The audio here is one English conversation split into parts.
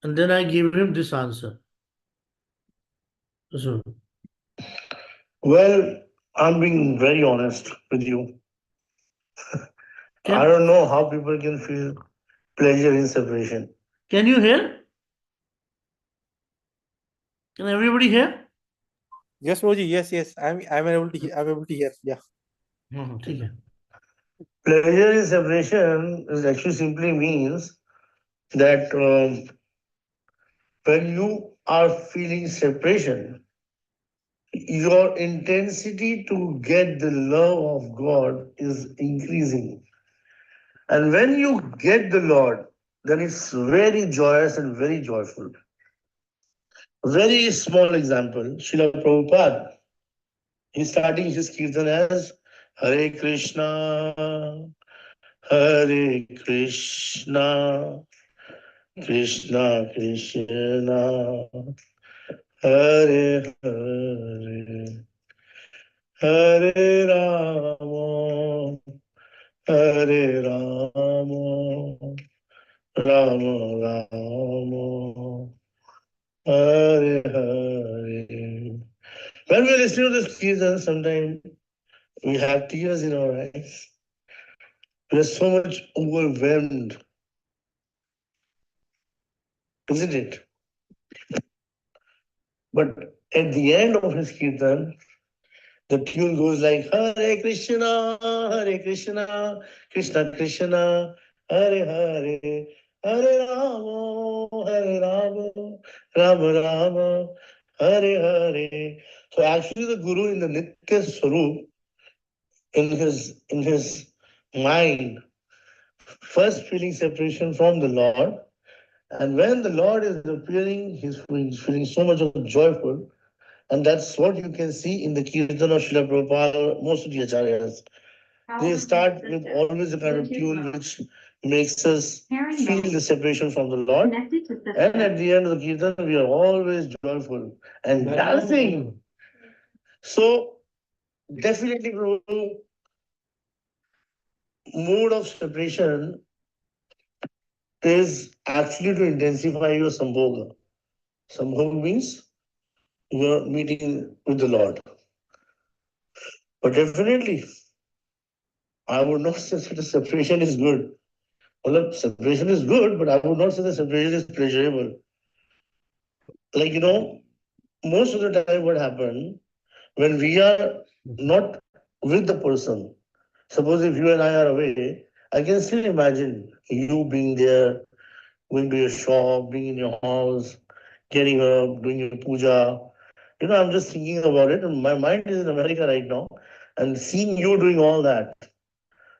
And then I gave him this answer. So, Well, I'm being very honest with you. I can, don't know how people can feel pleasure in separation. can you hear? Can everybody hear? Yes, Roji. Yes, yes. I'm able to hear. I'm able to hear. Yeah. ठीक है. Pleasure in separation is actually simply means that when you are feeling separation, your intensity to get the love of God is increasing. And when you get the Lord, then it's very joyous and very joyful. Very small example, Srila Prabhupada, he's starting his kirtan as Hare Krishna, Hare Krishna, Krishna Krishna, Hare Hare, Hare Rama, Hare Rama, Rama Rama, Hare Hare. When we listen to this kirtan, sometimes we have tears in our eyes. We are so much overwhelmed, isn't it? But at the end of his kirtan, the tune goes like Hare Krishna, Hare Krishna, Krishna Krishna, Hare Hare, Hare Rama, Hare Rama, Rama Rama, Hare Hare. So actually the Guru in the Nitya Swarup, in his mind, first feeling separation from the Lord, and when the Lord is appearing, he's feeling so much of joyful. And that's what you can see in the Kirtan of Srila Prabhupada, most of the acharyas. They start with always a kind of tune which makes us feel the separation from the Lord. And at the end of the Kirtan, we are always joyful and dancing. So, definitely, Prabhu, mode of separation is actually to intensify your sambhoga. Sambhoga means you're meeting with the Lord. But definitely, I would not say that the separation is good. Well, separation is good, but I would not say the separation is pleasurable. Like, most of the time what happens when we are not with the person, suppose if you and I are away, I can still imagine you being there, going to your shop, being in your house, getting up, doing your puja. I'm just thinking about it, and my mind is in America right now, and seeing you doing all that.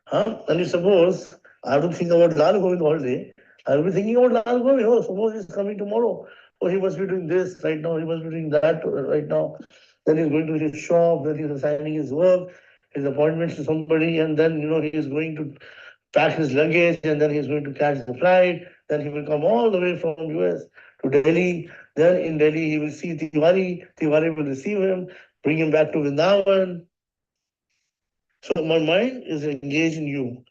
Huh? And you suppose I have to think about Lal Govind all day. I'll be thinking about Lal Govind. Oh, suppose he's coming tomorrow. Oh, he must be doing this right now. He must be doing that right now. Then he's going to his shop. Then he's assigning his work, his appointments to somebody, and then he's going to pack his luggage, and then he's going to catch the flight. Then he will come all the way from US to Delhi. Then in Delhi he will see Tiwari. Tiwari will receive him, bring him back to Vrindavan. So my mind is engaged in you.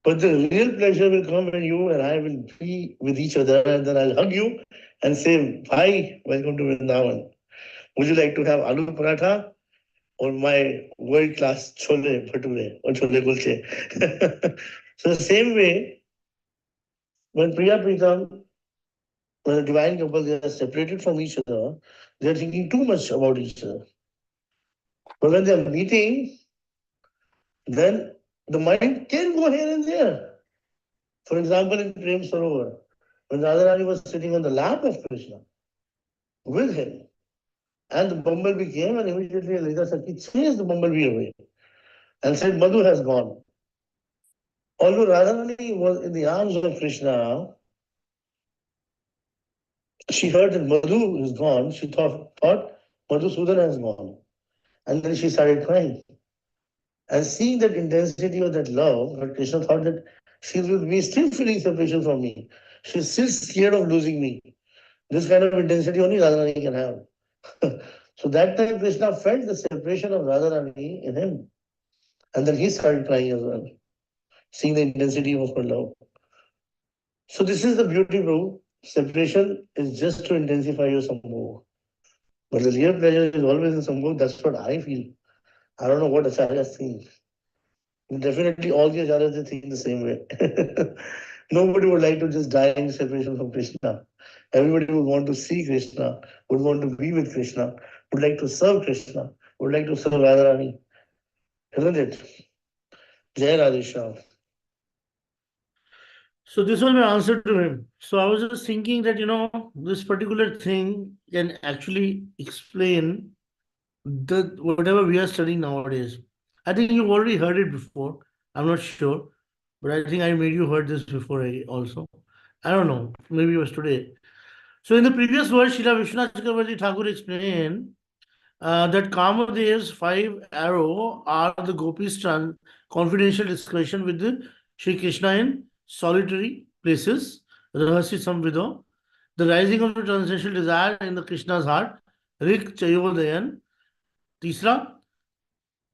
But the real pleasure will come when you and I will be with each other, and then I'll hug you and say, Bhai, welcome to Vrindavan. Would you like to have aloo paratha or my world-class chole bhature or chole kulche? So the same way, when Priya Pritam, when a divine couple, they are separated from each other, they are thinking too much about each other. But when they are meeting, then the mind can go here and there. For example, in Prem Sarovar, when Radharani was sitting on the lap of Krishna with him, and the bumblebee came and immediately Lita Saki chased the bumblebee away and said, Madhu has gone. Although Radharani was in the arms of Krishna, she heard that Madhu is gone. She thought Madhusudan has gone. And then she started crying. And seeing that intensity of that love, Krishna thought that she's with me, still feeling separation from me. She's still scared of losing me. This kind of intensity only Radharani can have. So that time Krishna felt the separation of Radharani in him. And then he started crying as well, seeing the intensity of her love. So this is the beauty, bro. separation is just to intensify your sambhog. But the real pleasure is always in sambhog. That's what I feel. I don't know what acharyas think. Definitely, all the acharyas they think the same way. Nobody would like to just die in separation from Krishna. Everybody would want to see Krishna, would want to be with Krishna, would like to serve Krishna, would like to serve Radharani, isn't it? Jai Radhesham. So this was my answer to him. So I was just thinking that, this particular thing can actually explain the whatever we are studying nowadays. I think you already heard it before. I'm not sure, but I think I made you heard this before also. I don't know. Maybe it was today. So in the previous verse, Srila Vishwanath Chakravarti Thakur explained that Kamadev's five arrow are the Gopi's confidential discussion with the Sri Krishna in solitary places, Rahasi Samvido, the rising of the transcendental desire in the Krishna's heart, Rik Chayodayan, Tisra,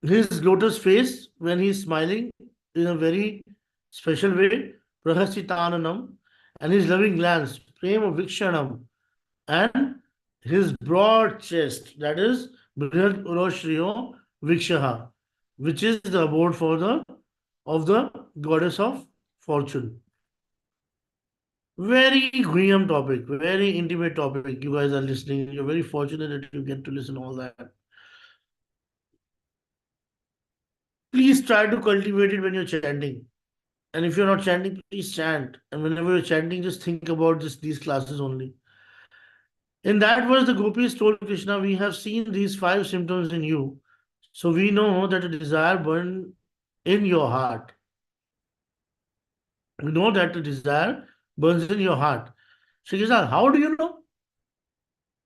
his lotus face when he is smiling in a very special way, Prahasitananam, and his loving glance, Prema Vikshanam, and his broad chest, that is Brihad Uroshriyo Vikshaha, which is the abode for the of the goddess of fortune. Very Guhyam topic, very intimate topic. You guys are listening. You're very fortunate that you get to listen all that. Please try to cultivate it when you're chanting. And if you're not chanting, please chant. And whenever you're chanting, just think about these classes only. In that verse, the gopis told Krishna, we have seen these five symptoms in you. So we know that a desire burns in your heart. We know that a desire burns in your heart. Shri Krishna, how do you know?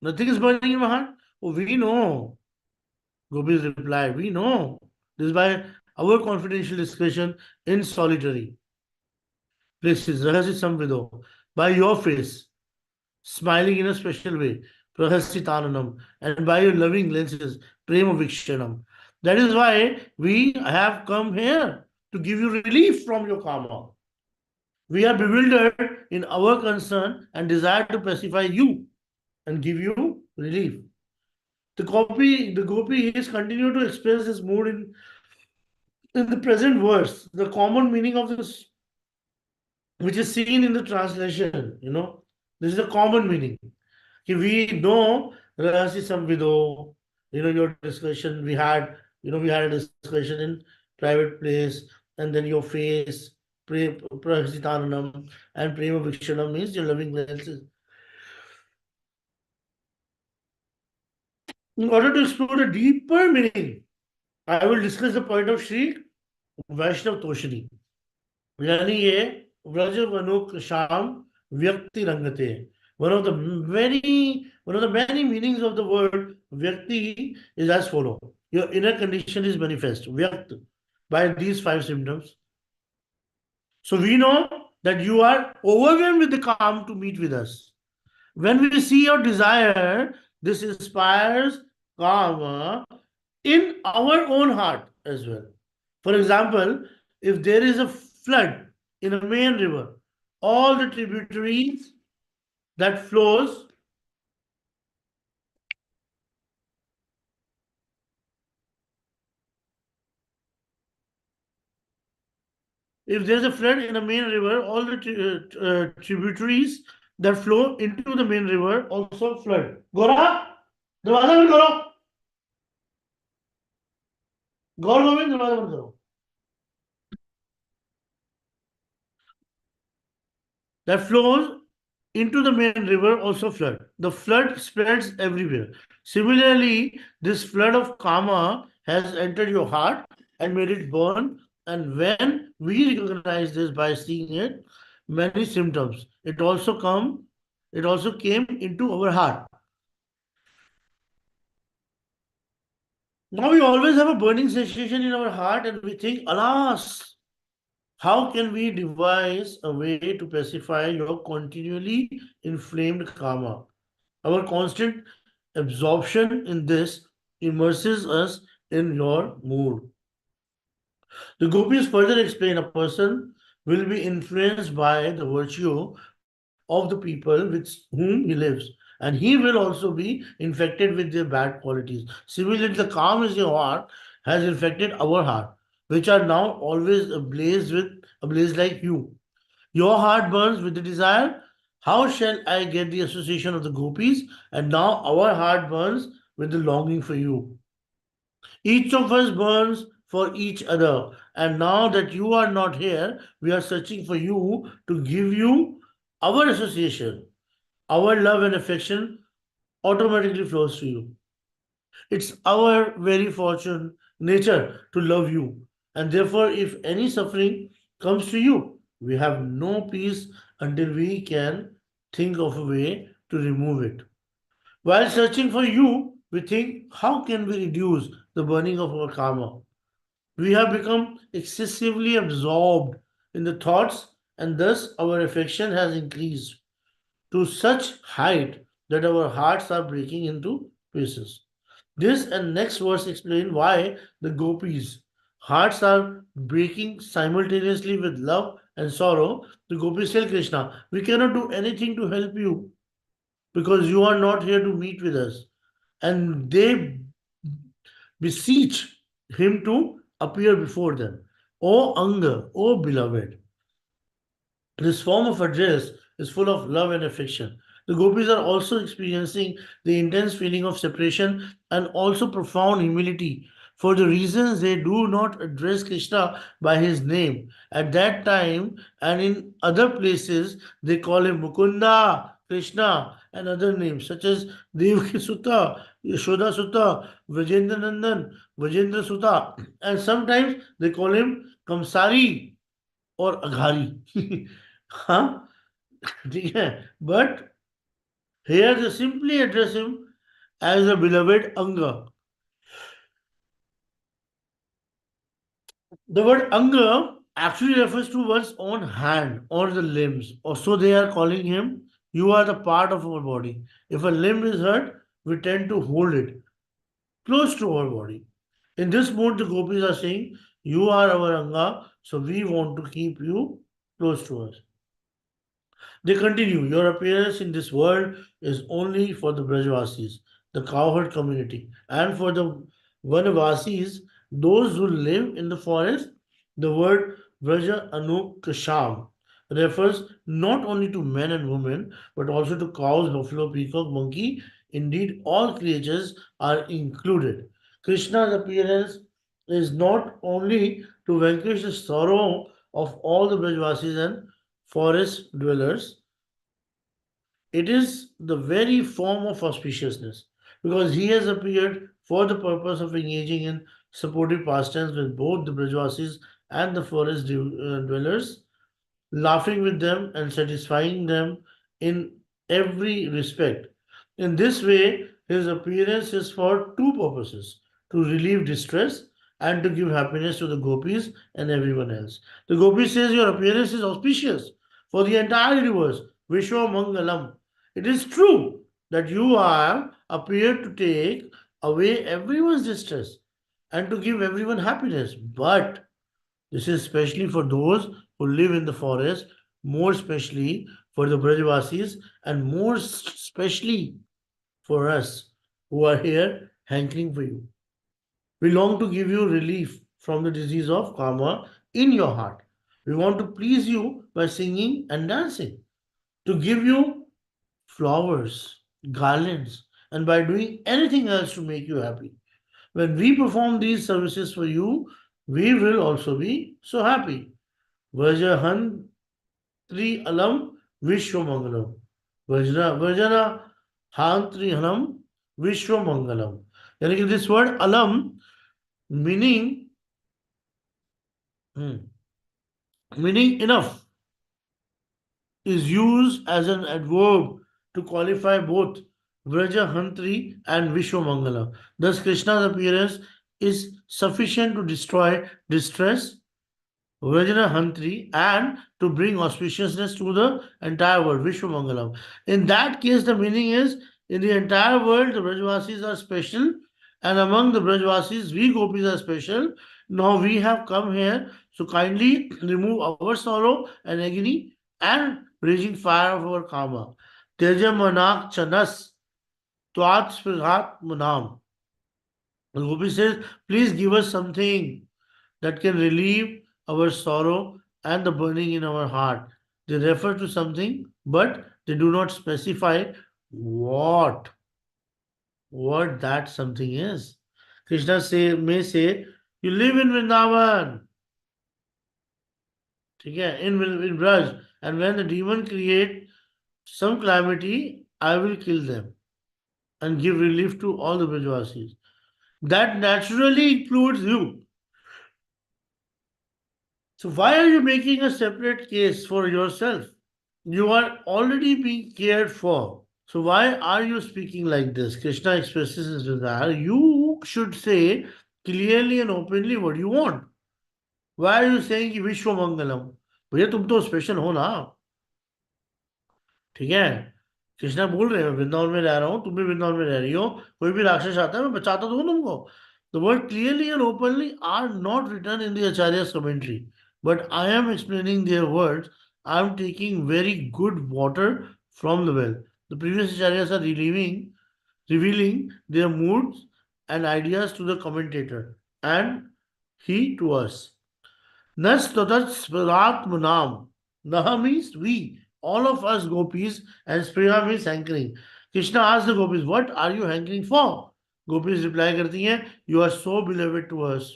Nothing is burning in my heart. Oh, we know. Gopis replied, we know. This is by our confidential discussion in solitary places, Rahasi Samvido, by your face, smiling in a special way, Prahasitananam, and by your loving lenses, Prema Vikshanam. That is why we have come here to give you relief from your karma. We are bewildered in our concern and desire to pacify you and give you relief. The Gopi is continued to express this mood in the present verse. The common meaning of this, which is seen in the translation, this is a common meaning. We know Rasi Samvido, your discussion we had a discussion in private place, and then your face, Prahasitananam, and Prema Vikshanam means your loving glances. In order to explore a deeper meaning, I will discuss the point of Sri Vaishnav Toshini. यानी ये व्रज वनुक शाम व्यक्ति रंगते. One of the many meanings of the word vyakti is as follow. Your inner condition is manifest, vyakt, by these five symptoms. So we know that you are overwhelmed with the calm to meet with us. When we see your desire, this inspires calm in our own heart as well. For example, if there is a flood in a main river, all the tributaries that flows if there's a flood in a main river, all the tributaries that flow into the main river also flood. Gora, दरवाजा बंद करो. गौर गोविंद दरवाजा बंद करो. That flows into the main river also flood. The flood spreads everywhere. Similarly, this flood of karma has entered your heart and made it burn. And when we recognize this by seeing it, many symptoms, it also came into our heart. Now we always have a burning sensation in our heart and we think, alas, how can we devise a way to pacify your continually inflamed karma? Our constant absorption in this immerses us in your mood. The gopis further explain a person will be influenced by the virtue of the people with whom he lives. And he will also be infected with their bad qualities. Similarly, the calm is your heart has infected our heart, which are now always ablaze like you. Your heart burns with the desire. How shall I get the association of the gopis? And now our heart burns with the longing for you. Each of us burns for each other. And now that you are not here, we are searching for you to give you our association. Our love and affection automatically flows to you. It's our very fortune, nature to love you. And therefore, if any suffering comes to you, we have no peace until we can think of a way to remove it. While searching for you, we think, how can we reduce the burning of our karma? We have become excessively absorbed in the thoughts, and thus our affection has increased to such height that our hearts are breaking into pieces. This and next verse explain why the gopis' hearts are breaking simultaneously with love and sorrow. The gopis tell Krishna, we cannot do anything to help you because you are not here to meet with us. And they beseech him to appear before them. O Anga, O beloved, this form of address is full of love and affection. The gopis are also experiencing the intense feeling of separation and also profound humility for the reasons they do not address Krishna by his name. At that time and in other places, they call him Mukunda, Krishna, and other names such as Devaki Sutta, Yashoda Sutta, Vrajendra Nandan, Vrajendra Sutta, and sometimes they call him Kamsari or Aghari. Huh? ठीक है? But here they simply address him as a beloved Anga. The word Anga actually refers to one's own hand or the limbs. Also, they are calling him, you are the part of our body. If a limb is hurt, we tend to hold it close to our body. In this mood, the gopis are saying, you are our Anga, so we want to keep you close to us. They continue, your appearance in this world is only for the Brajvasis, the cowherd community, and for the Vanavasis, those who live in the forest. The word Vraja Anukasham refers not only to men and women, but also to cows, buffalo, peacock, monkey. Indeed, all creatures are included. Krishna's appearance is not only to vanquish the sorrow of all the Brajvasis and forest dwellers, it is the very form of auspiciousness because he has appeared for the purpose of engaging in supportive pastimes with both the Brajvasis and the forest dwellers, laughing with them and satisfying them in every respect. In this way, his appearance is for two purposes to relieve distress and to give happiness to the gopis and everyone else. The gopi says, your appearance is auspicious for the entire universe. Vishwa Mangalam. It is true that you have appeared to take away everyone's distress and to give everyone happiness. But this is especially for those who live in the forest, more especially for the Brajavasis, and more especially for us who are here hankering for you. We long to give you relief from the disease of karma in your heart. We want to please you by singing and dancing, to give you flowers, garlands, and by doing anything else to make you happy. When we perform these services for you, we will also be so happy. Vajahan Tri Alam Vishwamangalam. Vajana Hantri Alam Vishwamangalam. यानी कि this word alam meaning hmm, meaning enough is used as an adverb to qualify both Vraja Hantri and Vishwamangala. Thus, Krishna's appearance is sufficient to destroy distress, Vrajana Hantri, and to bring auspiciousness to the entire world, Vishwamangalam. In that case, the meaning is in the entire world, the Brajvasis are special, and among the Brajvasis, we gopis are special. Now we have come here, so kindly remove our sorrow and agony and raging fire of our karma. Teja manak chanas twat spirhat manam. And Gopi says, please give us something that can relieve our sorrow and the burning in our heart. They refer to something, but they do not specify what what that something is. Krishna may say, you live in Vrindavan, in Braj, and when the demon create some calamity, I will kill them and give relief to all the Brajvasis. That naturally includes you. So why are you making a separate case for yourself? You are already being cared for. So why are you speaking like this? Krishna expresses his desire. You should say clearly and openly what you want. Why are you saying कि विश्व मंगलम? भैया तुम तो special हो ना. ठीक है. कृष्णा बोल रहे हैं मैं वृंदावन में रह रहा हूँ, तुम भी वृंदावन में रह रही हो, कोई भी राक्षस आता है मैं बचाता तो हूँ तुमको. The word clearly and openly are not written in the Acharya's commentary, but I am explaining their words. I am taking very good water from the well. The previous Acharyas are revealing their moods and ideas to the commentator, and he to us. Nas tatat svaratmanam. Naha means we, all of us gopis, and Spriya means hankering. Krishna asked the gopis, what are you hankering for? Gopis reply करती हैं, you are so beloved to us,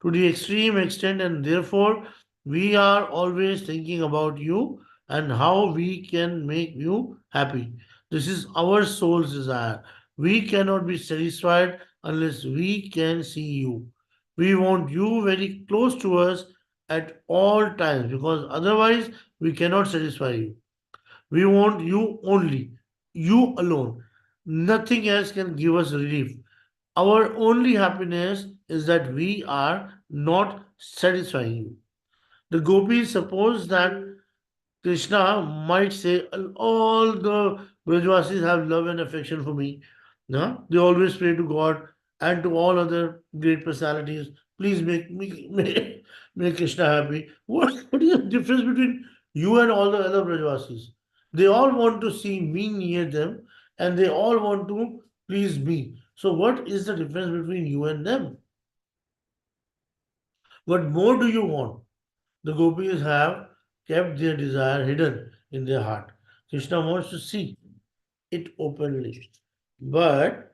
to the extreme extent, and therefore we are always thinking about you and how we can make you happy. This is our soul's desire. We cannot be satisfied unless we can see you. We want you very close to us at all times because otherwise we cannot satisfy you. We want you only, you alone. Nothing else can give us relief. Our only happiness is that we are not satisfying you. The gopis suppose that Krishna might say, all the Brajvasis have love and affection for me. No? They always pray to God and to all other great personalities. Please make Krishna happy. What is the difference between you and all the other Brajvasis? They all want to see me near them and they all want to please me. So, what is the difference between you and them? What more do you want? The gopis have kept their desire hidden in their heart. Krishna wants to see it openly, but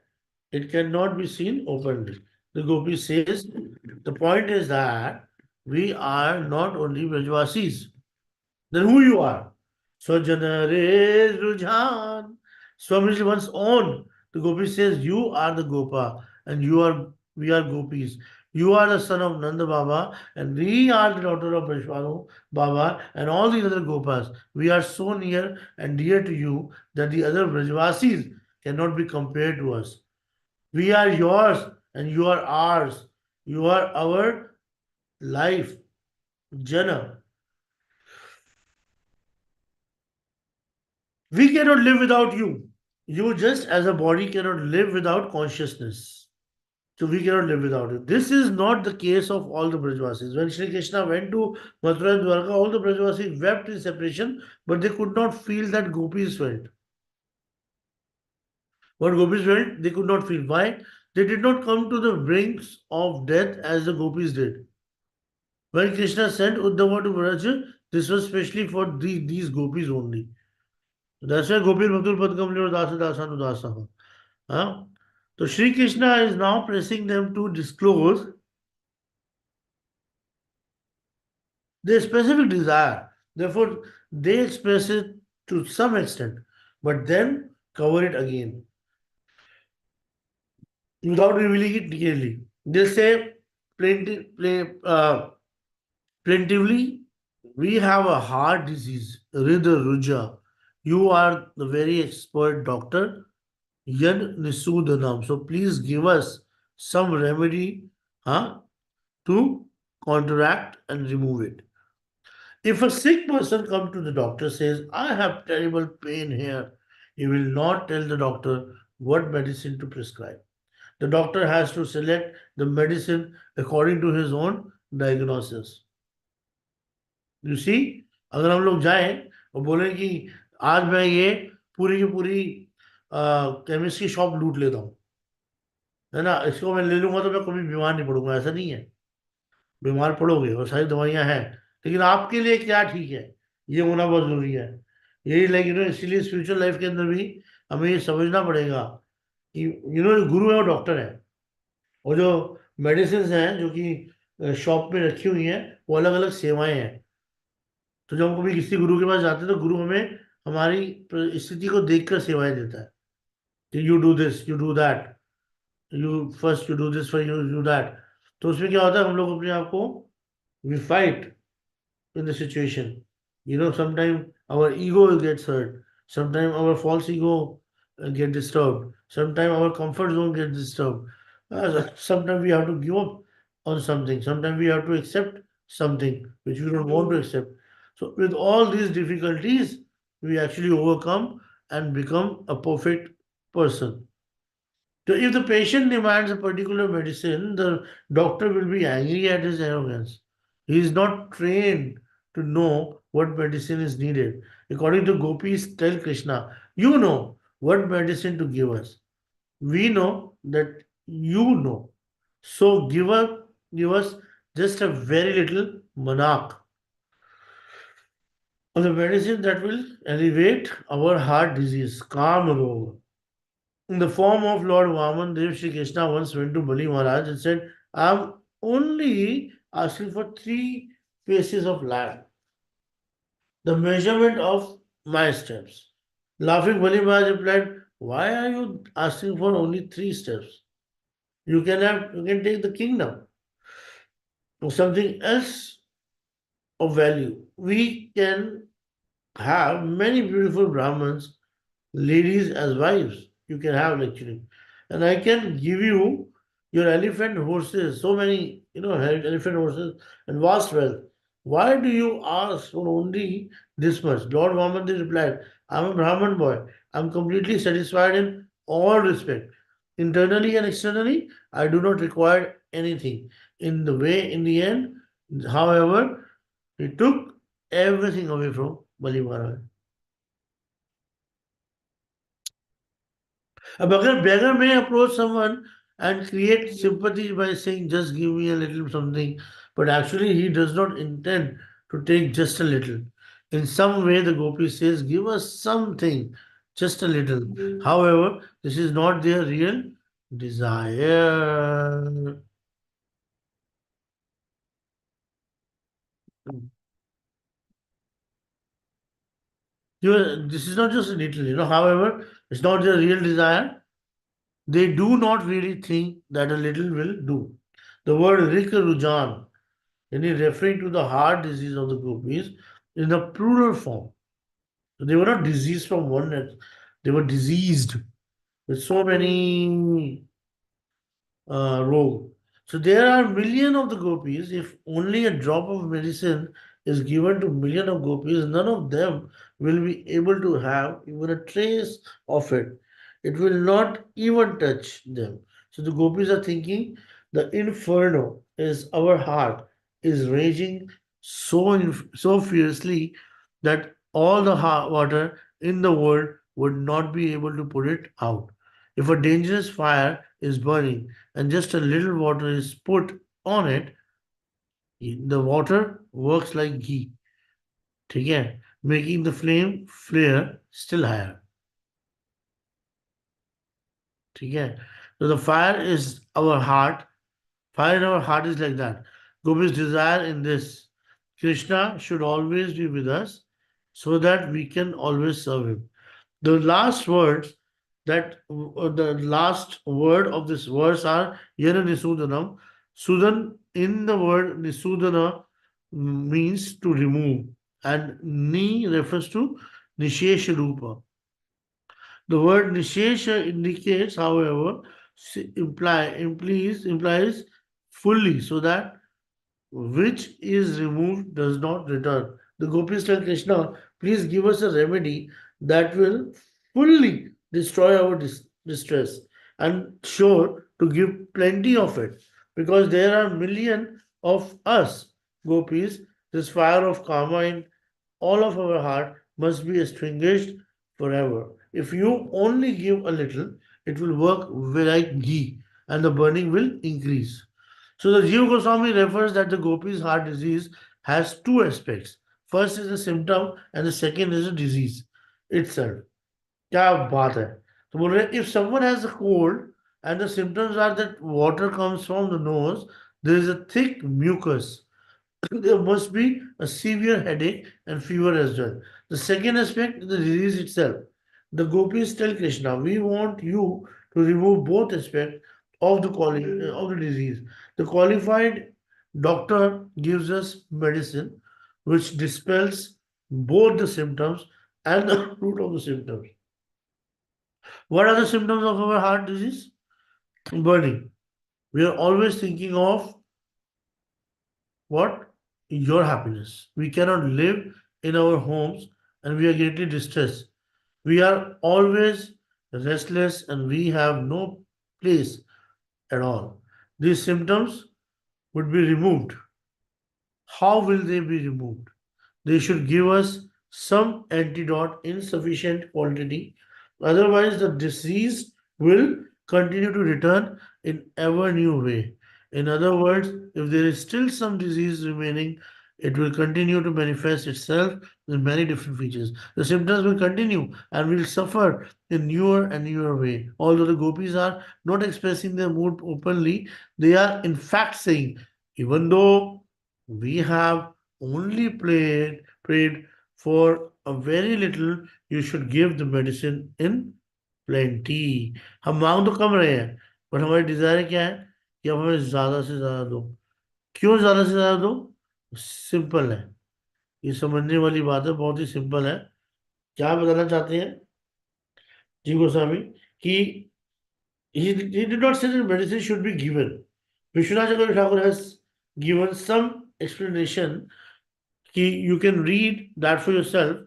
it cannot be seen openly. The gopi says the point is that we are not only Brajvasis. Then who you are? Swajanare Rujhan. Swami one's own. The gopi says you are the Gopa and we are gopis. You are the son of Nanda Baba and we are the daughter of Vishwanu Baba and all these other Gopas. We are so near and dear to you that the other Brajvasis cannot be compared to us. We are yours and you are ours. You are our life, Jana. We cannot live without you. You just as a body cannot live without consciousness. So we cannot live without it. This is not the case of all the Brajvasis. When Sri Krishna went to Mathura and Dwarka, all the Brajvasis wept in separation, but they could not feel that gopis felt. What gopis felt, they could not feel. Why? They did not come to the brinks of death as the gopis did. When Krishna sent Uddhava to Braj, this was specially for these gopis only. That's why Gopir Bhaktul Padkamli or Dasa Dasanu Dasaha. Huh? So Sri Krishna is now pressing them to disclose their specific desire. Therefore, they express it to some extent, but then cover it again without revealing it clearly. They say plaintively, we have a heart disease, Ridha Ruja. You are the very expert doctor, Yan Nisudanam. So please give us some remedy to counteract and remove it. If a sick person comes to the doctor says, I have terrible pain here, he will not tell the doctor what medicine to prescribe. The doctor has to select the medicine according to his own diagnosis. You see, अगर हम लोग जाएं और बोले कि आज मैं ये पूरी की पूरी केमिस्ट की शॉप लूट लेता हूँ, है ना, इसको मैं ले लूंगा तो मैं कभी बीमार नहीं पड़ूंगा, ऐसा नहीं है। बीमार पड़ोगे और सारी दवाइयां हैं, लेकिन आपके लिए क्या ठीक है, ये होना बहुत जरूरी है। यही लाइक इसीलिए स्पिरिचुअल लाइफ के अंदर भी हमें ये समझना पड़ेगा कि जो गुरु है वो डॉक्टर है, और जो मेडिसिन हैं जो कि शॉप में रखी हुई हैं वो अलग अलग सेवाएं हैं। तो जब हम कभी किसी गुरु के पास जाते हैं तो गुरु हमें हमारी स्थिति को देखकर सेवाएं देता है कि you do this, you do that, you first you do this, for you do that. तो उसमें क्या होता है, हम लोग अपने आप को we fight in the situation. Sometimes our ego gets hurt. Sometimes our false ego get disturbed. Sometimes our comfort zone gets disturbed. Sometimes we have to give up on something. Sometimes we have to accept something which we don't want to accept. So with all these difficulties, we actually overcome and become a perfect person. So if the patient demands a particular medicine, the doctor will be angry at his arrogance. He is not trained to know what medicine is needed. According to Gopis, tell Krishna, you know what medicine to give us. We know that you know. So give us just a very little monarch of the medicine that will elevate our heart disease, calm Roga. In the form of Lord Vaman, Dev Shri Krishna once went to Bali Maharaj and said, I'm only asking for 3 paces of land, the measurement of my steps. Laughing, Bali Maharaj replied, why are you asking for only 3 steps? You can take the kingdom or something else of value. We can have many beautiful Brahmins, ladies as wives. You can have actually. And I can give you your elephant horses, so many, elephant horses and vast wealth. Why do you ask for only this much? Lord Vamandev replied, I'm a Brahman boy. I'm completely satisfied in all respect. Internally and externally, I do not require anything. In the end, however, he took everything away from Bali Maharaj. A beggar may approach someone and create sympathy by saying, just give me a little something, but actually he does not intend to take just a little. In some way, the Gopi says, give us something, just a little. However, this is not their real desire. This is not just a little, however, it's not their real desire. They do not really think that a little will do. The word Rika Rujan, and he referring to the heart disease of the gopis in the plural form. So they were not diseased from oneness, they were diseased with so many rogue. So there are million of the gopis. If only a drop of medicine is given to million of gopis, none of them will be able to have even a trace of it. It will not even touch them. So the gopis are thinking the inferno is our heart is raging so fiercely that all the water in the world would not be able to put it out. If a dangerous fire is burning and just a little water is put on it, the water works like ghee, ठीक है, making the flame flare still higher, ठीक है. So the fire is our heart. Fire in our heart is like that. Gopi's desire in this, Krishna should always be with us so that we can always serve him. The last words the last word of this verse are Yana Nisudanam. Sudan in the word Nisudana means to remove, and Ni refers to Nishesha Rupa. The word Nishesha indicates, however, implies fully, so that which is removed does not return. The gopis tell Krishna, please give us a remedy that will fully destroy our distress and sure to give plenty of it, because there are million of us gopis. This fire of karma in all of our heart must be extinguished forever. If you only give a little, it will work like ghee and the burning will increase. So the Jiva Goswami refers that the Gopi's heart disease has two aspects. First is a symptom and the second is a disease itself. क्या बात है तो बोल रहे हैं if someone has a cold and the symptoms are that water comes from the nose, there is a thick mucus. There must be a severe headache and fever as well. The second aspect is the disease itself. The gopis tell Krishna, we want you to remove both aspects of of the disease. The qualified doctor gives us medicine which dispels both the symptoms and the root of the symptoms. What are the symptoms of our heart disease? Burning. We are always thinking of what? Your happiness. We cannot live in our homes and we are greatly distressed. We are always restless and we have no place at all. These symptoms would be removed. How will they be removed? They should give us some antidote in sufficient quantity. Otherwise, the disease will continue to return in ever new way. In other words, if there is still some disease remaining, it will continue to manifest itself in many different features. The symptoms will continue and will suffer in newer and newer way. Although the gopis are not expressing their mood openly, they are in fact saying, even though we have only prayed for a very little, you should give the medicine in plenty. हम मांग तो कम रहे हैं पर हमारी Dzire क्या है कि अब हमें ज्यादा से ज्यादा दो. क्यों ज्यादा से ज्यादा दो? सिंपल है. ये समझने वाली बात है, बहुत ही सिंपल है. क्या बताना चाहते हैं जी गोस्वामी कि he did not say that medicine should be given. Vishwanath Chakravarti Thakur has given some explanation. You can read that for yourself.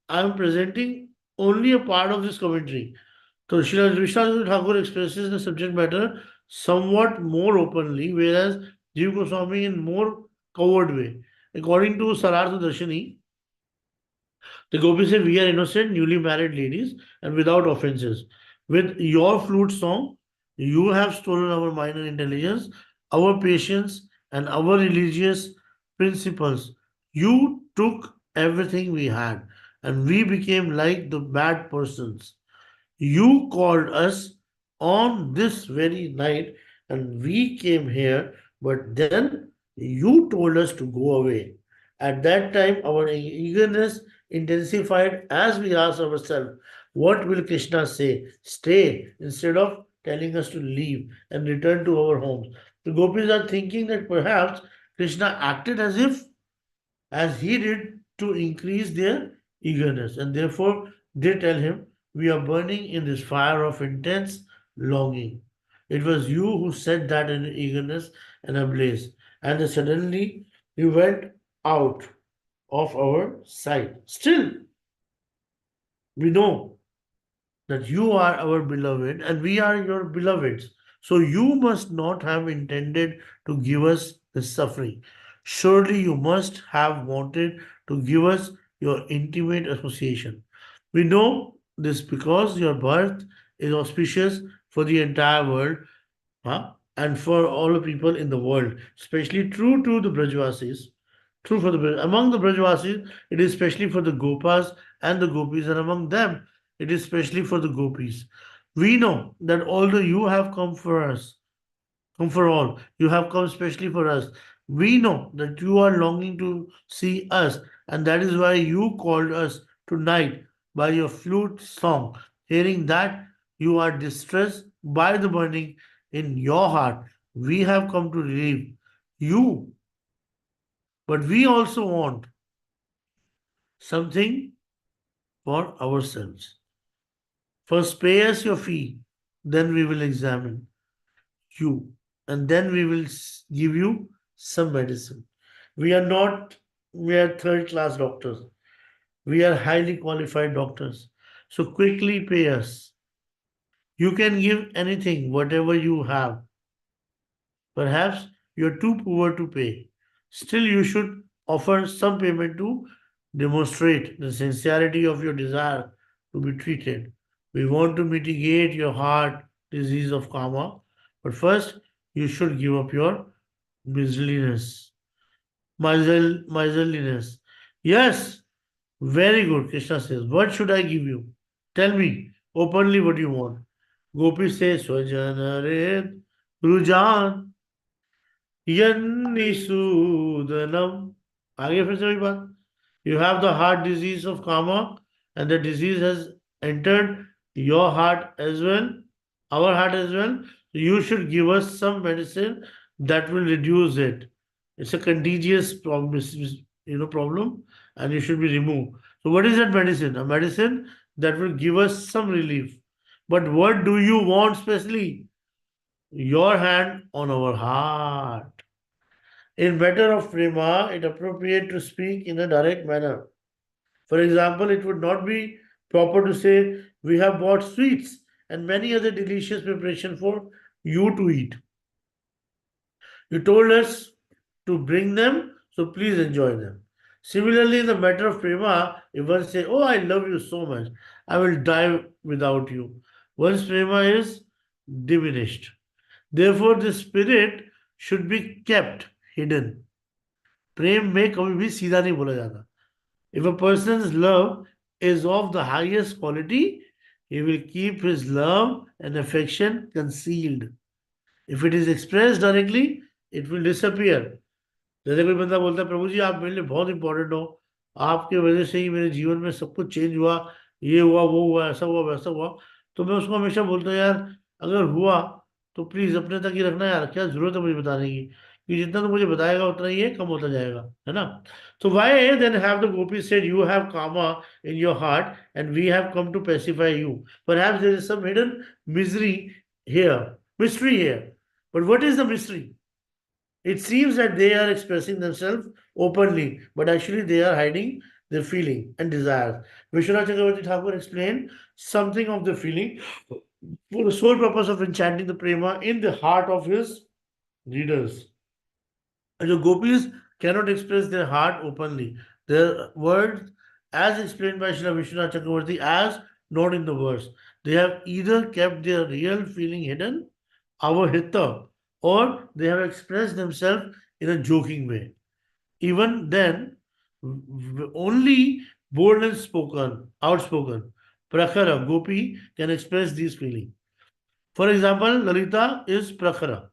I am presenting only a part of this commentary. So Srila Vishwanath Thakur expresses the subject matter somewhat more openly, whereas Jiva Goswami in more covert way. According to Sarartha Darshani, the gopis say, we are innocent, newly married ladies and without offenses. With your flute song, you have stolen our mind and intelligence, our patience, and our religious principles. You took everything we had, and we became like the bad persons. You called us on this very night, and we came here, but then you told us to go away. At that time, our eagerness intensified as we asked ourselves, what will Krishna say? Stay, instead of telling us to leave and return to our homes. The gopis are thinking that perhaps Krishna acted as he did to increase their eagerness, and therefore they tell him, we are burning in this fire of intense longing. It was you who set that in eagerness and ablaze, and then suddenly you went out of our sight. Still, we know that you are our beloved and we are your beloveds. So you must not have intended to give us this suffering. Surely you must have wanted to give us your intimate association. We know this because your birth is auspicious for the entire world, and for all the people in the world, especially true to the Brajvasis. True for the among the Brajvasis, it is especially for the Gopas and the Gopis, and among them, it is especially for the Gopis. We know that although you have come for us, come for all, you have come especially for us. We know that you are longing to see us, and that is why you called us tonight by your flute song. Hearing that you are distressed by the burning in your heart, we have come to relieve you. But we also want something for ourselves. First, pay us your fee, then we will examine you, and then we will give you some medicine. We are not mere third class doctors, we are highly qualified doctors. So, quickly pay us. You can give anything, whatever you have. Perhaps you're too poor to pay. Still, you should offer some payment to demonstrate the sincerity of your desire to be treated. We want to mitigate your heart disease of karma, but first you should give up your miserliness. Miserliness. Yes, very good. Krishna says, what should I give you? Tell me openly what you want. Gopi says, Swajanaret Rujan Yannisudanam. आगे फिर से वही बात. You have the heart disease of karma, and the disease has entered your heart as well, our heart as well. You should give us some medicine that will reduce it. It's a contagious problem, problem, and it should be removed. So, what is that medicine? A medicine that will give us some relief. But what do you want specially? Your hand on our heart. In matter of prema, it appropriate to speak in a direct manner. For example, it would not be proper to say, we have bought sweets and many other delicious preparation for you to eat. You told us to bring them, so please enjoy them. Similarly, in the matter of prema, if one say, oh, I love you so much, I will die without you. One's prema is diminished. Therefore, the spirit should be kept hidden. प्रेम में कभी भी सीधा नहीं बोला जाता. If a person's love is of the highest quality, he will keep his love and affection concealed. If it is expressed directly, it will disappear. जैसे कोई बंदा बोलता है प्रभु जी आप मेरे लिए बहुत इंपॉर्टेंट हो, आपके वजह से ही मेरे जीवन में सब कुछ चेंज हुआ, ये हुआ वो हुआ ऐसा हुआ वैसा हुआ, तो मैं उसको हमेशा बोलता हूँ यार अगर हुआ तो प्लीज अपने तक ही रखना यार, क्या जरूरत है मुझे बताने की, कि जितना तो मुझे बताएगा उतना ही है कम होता जाएगा, है ना. So why then have the gopis said you have karma in your heart and we have come to pacify you? Perhaps there is some hidden mystery here. But what is the mystery? It seems that they are expressing themselves openly, but actually they are hiding their feeling and desires. Vishwanath Chakravarti Thakur explained something of the feeling for the sole purpose of enchanting the prema in the heart of his readers. And the gopis cannot express their heart openly. Their words, as explained by Srila Vishwanath Chakravarti, as not in the verse. They have either kept their real feeling hidden, our hitta, or they have expressed themselves in a joking way. Even then, only bold and outspoken, prakhara, gopi can express these feelings. For example, Lalita is prakhara,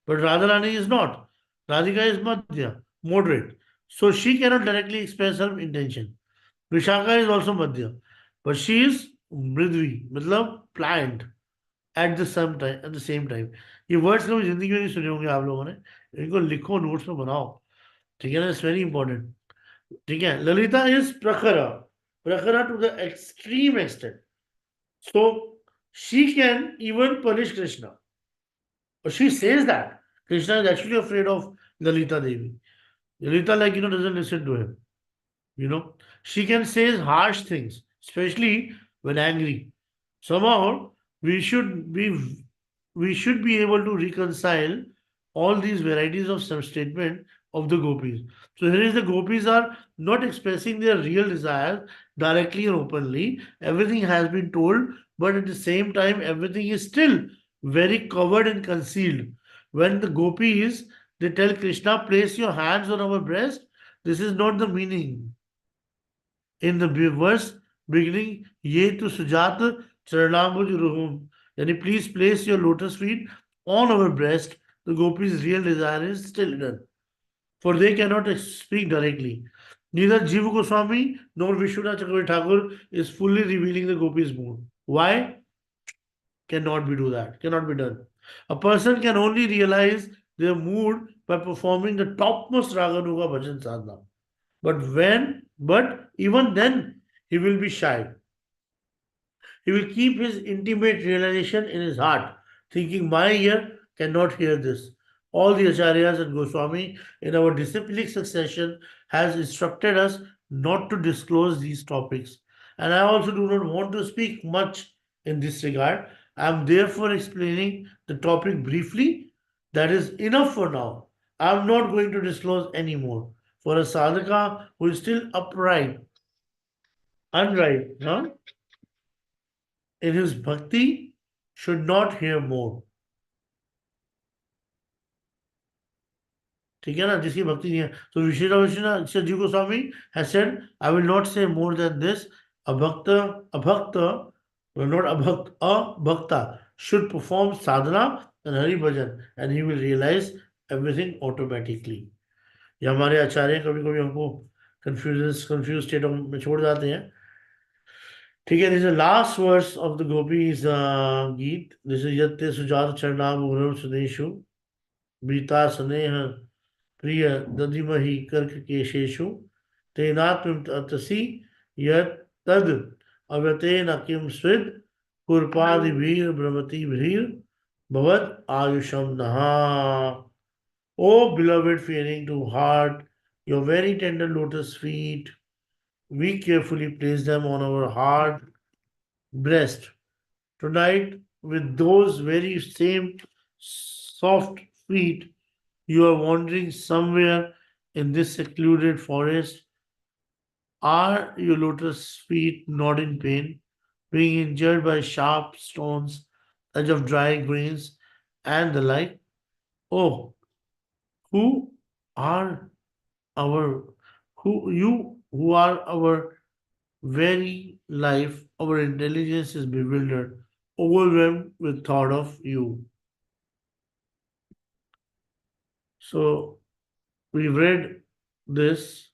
but Radharani is not. Radhika is madhya, moderate. So she cannot directly express her intention. Vishaka is also madhya, but she is mridvi, matlab pliant at the same time. ये words कभी जिंदगी में नहीं सुने होंगे आप लोगों ने, इनको लिखो नोट्स में बनाओ, ठीक है ना. It's very important. ठीक है. ललिता इज प्रखरा to the extreme extent. So she can even punish Krishna. She says that Krishna is actually afraid of Lalita Devi. Lalita, doesn't listen to him. She can say harsh things, especially when angry. Somehow, we should be we should be able to reconcile all these varieties of some statement of the gopis. So here is the gopis are not expressing their real desires directly or openly. Everything has been told, but at the same time, everything is still very covered and concealed. When the gopis they tell Krishna, place your hands on our breast, this is not the meaning. In the verse beginning, ye to Sujata Charanambuj Ruhum, yani please place your lotus feet on our breast. The gopis' real desire is still hidden, for they cannot speak directly. Neither Jiva Goswami nor Vishwanath Chakravarti Thakur is fully revealing the gopis' mood. Why? Cannot be do that. Cannot be done. A person can only realize their mood by performing the topmost Raganuga bhajan sadhana. But even then, he will be shy. He will keep his intimate realization in his heart, thinking, my ear cannot hear this. All the Acharyas and Goswami in our disciplic succession has instructed us not to disclose these topics. And I also do not want to speak much in this regard. I am therefore explaining the topic briefly. That is enough for now. I am not going to disclose any more. for a sadhaka who is still upright, unright, huh? In his bhakti, should not hear more. ठीक है ना, जिसकी भक्ति नहीं है. So Vishnu Ji Goswami has said, I will not say more than this. A bhakta, well, not a bhakta should perform sadhana and Hari Bhajan, and he will realize everything automatically. ये हमारे आचार्य कभी कभी हमको confuse state में छोड़ जाते हैं. ठीक है, this is last verse of the Gopis Geet. This is यत्ते सुजात चरणाम सुदेशु बीता स्नेह प्रिय दधिमहि कर्क केशेषु तेनात्मतसि यत् तद अव्यतेन किम स्विद कुर्पादिभिर भ्रमतिभिर भवत् आयुषम नहा. O beloved, fearing to heart, your very tender lotus feet, we carefully place them on our heart breast. Tonight, with those very same soft feet, you are wandering somewhere in this secluded forest. Are your lotus feet not in pain, being injured by sharp stones, edge of dry grains, and the like? Oh, who are our who are our very life, our intelligence is bewildered, overwhelmed with thought of you. So we read this